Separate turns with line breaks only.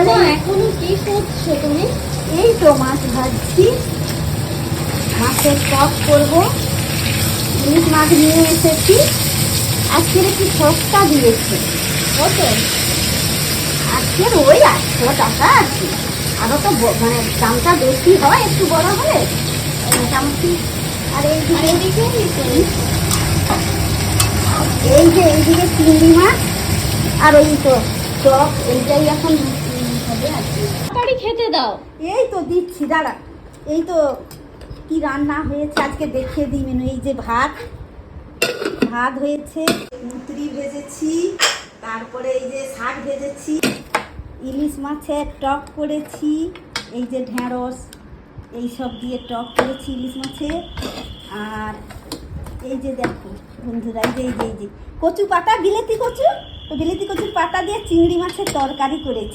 এখনো কি করছো তুমি?
এই তো মাছ ভাজছি, মাছের টক করবো। ইলিশ মাছ নিয়ে এসেছি, আজকের একটু সস্তা দিয়েছে।
কত?
আজকের ওই 800 টাকা আর কি। আরও তো মানে দামটা বেশি হয় একটু বড় হলে মোটামুটি। আর এইদিকে এইদিকে চিংড়ি মাছ আর ওই তো টক, এইটাই এখন হবে আর কি।
তাড়াতাড়ি খেতে দাও।
এই তো দিচ্ছি, দাঁড়া। এই তো কি রান্না হয়েছে আজকে দেখিয়ে দিই মেনু। এই যে ভাত হয়েছে, মুতরি ভেজেছি, তারপরে এই যে শাক ভেজেছি, ইলিশ মাছের টক করেছি, এই যে ঢেঁড়স এইসব দিয়ে টক করেছি ইলিশ মাছের। আর এই যে দেখো বন্ধুরা, এই যে কচু পাতা, বিলেতি কচুর পাতা দিয়ে চিংড়ি মাছের তরকারি করেছি।